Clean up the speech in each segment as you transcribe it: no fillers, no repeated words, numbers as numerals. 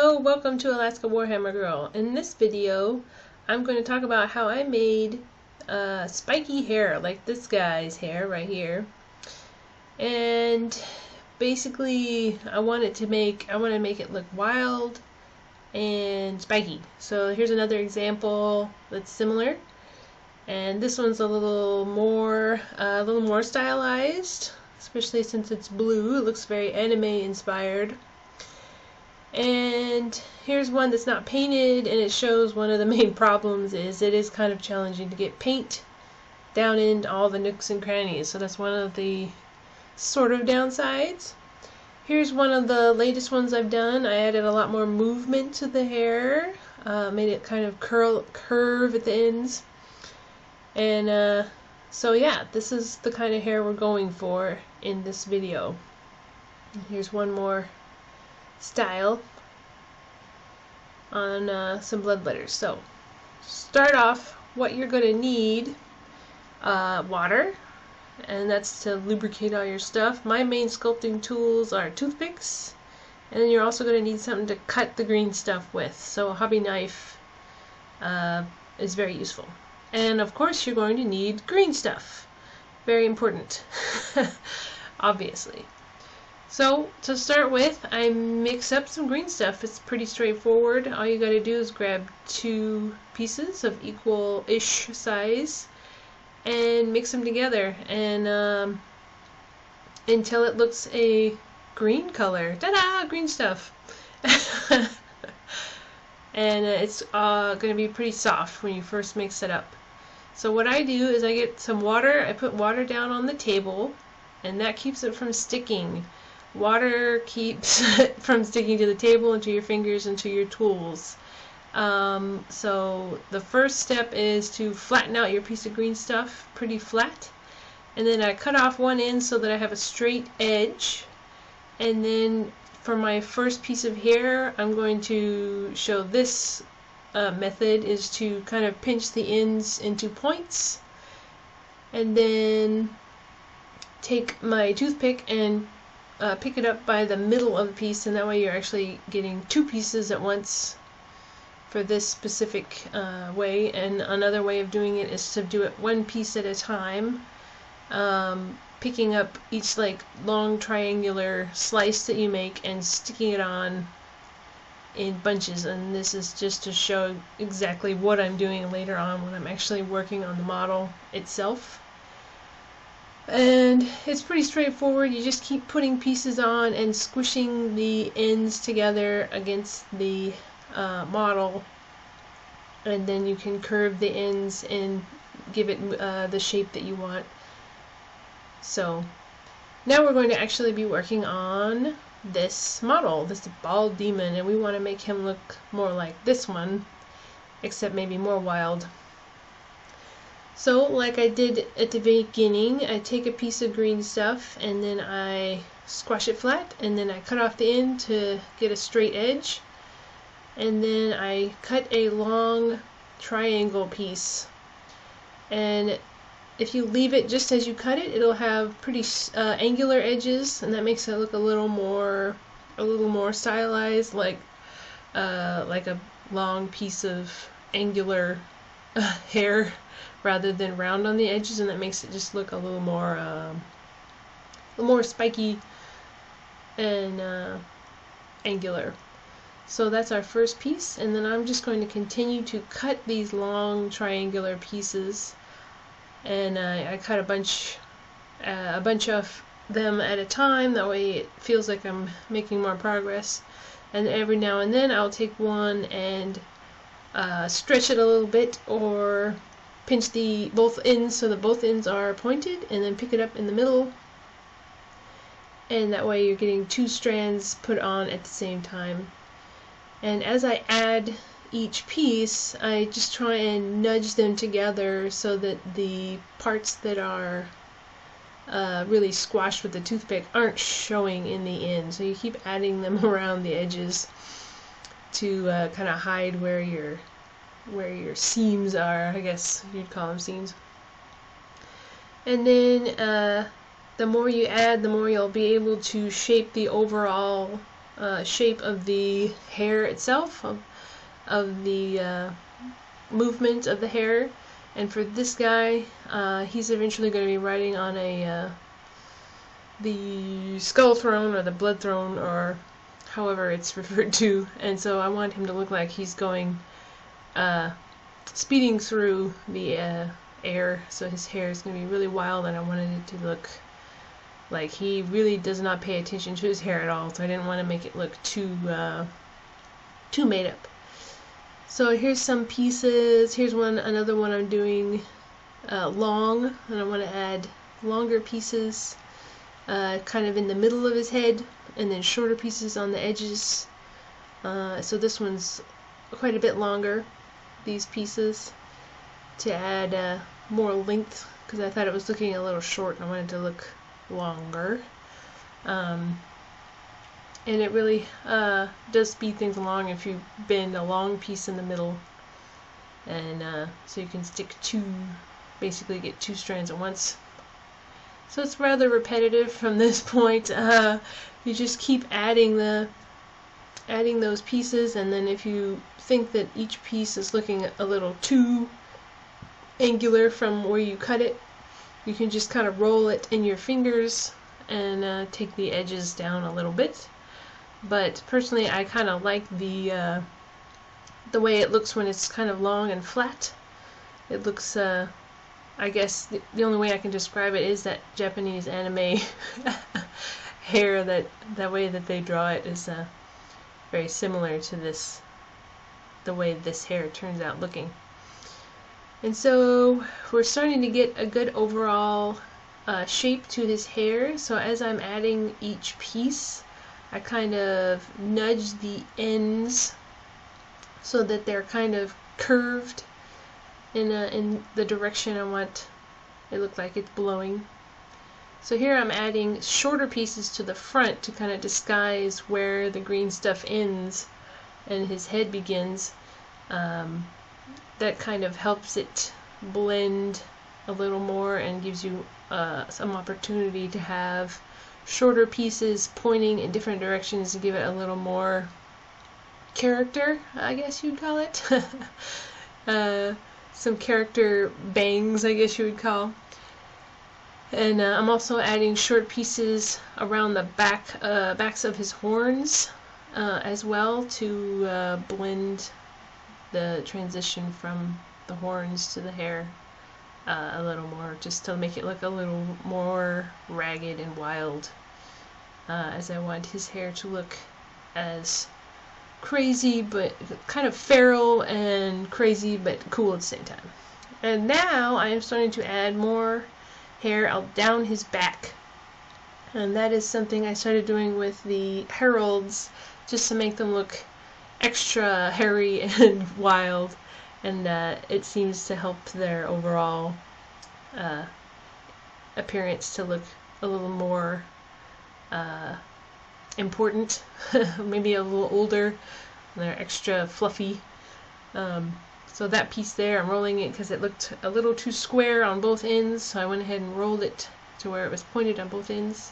Hello, welcome to Alaska Warhammer Girl. In this video, I'm going to talk about how I made spiky hair, like this guy's hair right here. And basically, I want to make it look wild and spiky. So here's another example that's similar. And this one's a little more stylized, especially since it's blue. It looks very anime inspired. And here's one that's not painted, and it shows one of the main problems is it is kind of challenging to get paint down in all the nooks and crannies. So that's one of the sort of downsides. Here's one of the latest ones I've done. I added a lot more movement to the hair, made it kind of curve at the ends. And so yeah, this is the kind of hair we're going for in this video. Here's one more style on some bloodletters. So start off, what you're going to need, water, and that's to lubricate all your stuff. My main sculpting tools are toothpicks, and then you're also going to need something to cut the green stuff with, so a hobby knife is very useful. And of course you're going to need green stuff, very important. Obviously. So, to start with, I mix up some green stuff. It's pretty straightforward. All you gotta do is grab 2 pieces of equal-ish size and mix them together and until it looks a green color. Ta-da! Green stuff! And it's gonna be pretty soft when you first mix it up. So what I do is I get some water, I put water down on the table, and that keeps it from sticking. Water keeps it from sticking to the table and to your fingers and to your tools. So the first step is to flatten out your piece of green stuff pretty flat, and then I cut off one end so that I have a straight edge. And then for my first piece of hair, I'm going to show this method is to kind of pinch the ends into points, and then take my toothpick and pick it up by the middle of the piece, and that way you're actually getting 2 pieces at once for this specific way. And another way of doing it is to do it 1 piece at a time, picking up each like long triangular slice that you make and sticking it on in bunches. And this is just to show exactly what I'm doing later on when I'm actually working on the model itself. And it's pretty straightforward. You just keep putting pieces on and squishing the ends together against the model, and then you can curve the ends and give it the shape that you want. So now we're going to actually be working on this model, this bald demon, and we want to make him look more like this one, except maybe more wild. So, like I did at the beginning, I take a piece of green stuff and then I squash it flat, and then I cut off the end to get a straight edge, and then I cut a long triangle piece. And if you leave it just as you cut it, it'll have pretty angular edges, and that makes it look a little more stylized, like a long piece of angular hair, rather than round on the edges, and that makes it just look a little more spiky and angular. So that's our first piece, and then I'm just going to continue to cut these long triangular pieces, and I cut a bunch of them at a time. That way it feels like I'm making more progress. And every now and then I'll take one and stretch it a little bit, or pinch both ends so that both ends are pointed, and then pick it up in the middle, and that way you're getting 2 strands put on at the same time. And as I add each piece, I just try and nudge them together so that the parts that are really squashed with the toothpick aren't showing in the end. So you keep adding them around the edges to kind of hide where your seams are, I guess you'd call them seams. And then the more you add, the more you'll be able to shape the overall shape of the hair itself, of the movement of the hair. And for this guy, he's eventually going to be riding on the skull throne or the blood throne, or however it's referred to. And so I want him to look like he's going speeding through the air. So his hair is going to be really wild, and I wanted it to look like he really does not pay attention to his hair at all. So I didn't want to make it look too made up. So here's some pieces. Here's another one I'm doing long, and I want to add longer pieces kind of in the middle of his head, and then shorter pieces on the edges. So this one's quite a bit longer, these pieces, to add more length, because I thought it was looking a little short and I wanted to look longer. And it really does speed things along if you bend a long piece in the middle, and so you can basically get two strands at once. So it's rather repetitive from this point. You just keep adding those pieces, and then if you think that each piece is looking a little too angular from where you cut it, you can just kind of roll it in your fingers and take the edges down a little bit. But personally, I kind of like the way it looks when it's kind of long and flat. It looks, I guess the only way I can describe it is that Japanese anime hair, that way that they draw it is very similar to the way this hair turns out looking. And so we're starting to get a good overall shape to his hair. So as I'm adding each piece, I kind of nudge the ends so that they're kind of curved in the direction I want it look like it's blowing. So here I'm adding shorter pieces to the front to kind of disguise where the green stuff ends and his head begins. That kind of helps it blend a little more and gives you some opportunity to have shorter pieces pointing in different directions to give it a little more character, I guess you'd call it. Some character bangs, I guess you would call. And I'm also adding short pieces around the backs of his horns as well to blend the transition from the horns to the hair a little more, just to make it look a little more ragged and wild, as I want his hair to look as crazy, but kind of feral and crazy but cool at the same time. And now I am starting to add more hair out down his back, and that is something I started doing with the heralds, just to make them look extra hairy and wild, and it seems to help their overall appearance to look a little more important, maybe a little older, and they're extra fluffy. So that piece there, I'm rolling it because it looked a little too square on both ends, so I went ahead and rolled it to where it was pointed on both ends.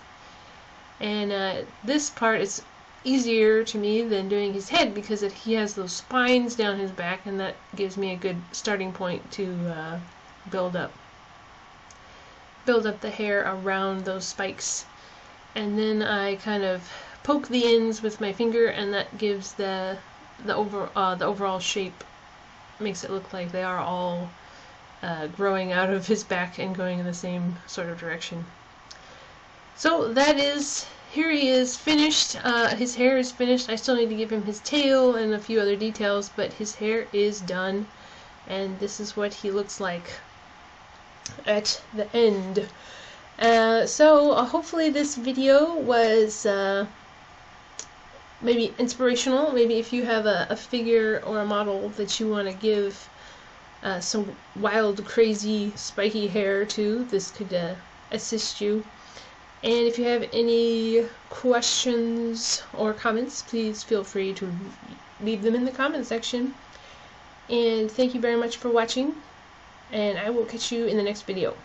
And this part is easier to me than doing his head because he has those spines down his back, and that gives me a good starting point to build up the hair around those spikes. And then I kind of poke the ends with my finger, and that gives the overall shape, makes it look like they are all growing out of his back and going in the same sort of direction. So that is, here he is finished. His hair is finished. I still need to give him his tail and a few other details, but his hair is done, and this is what he looks like at the end. So hopefully this video was maybe inspirational. Maybe if you have a figure or a model that you want to give some wild, crazy, spiky hair to, this could assist you. And if you have any questions or comments, please feel free to leave them in the comment section. And thank you very much for watching, and I will catch you in the next video.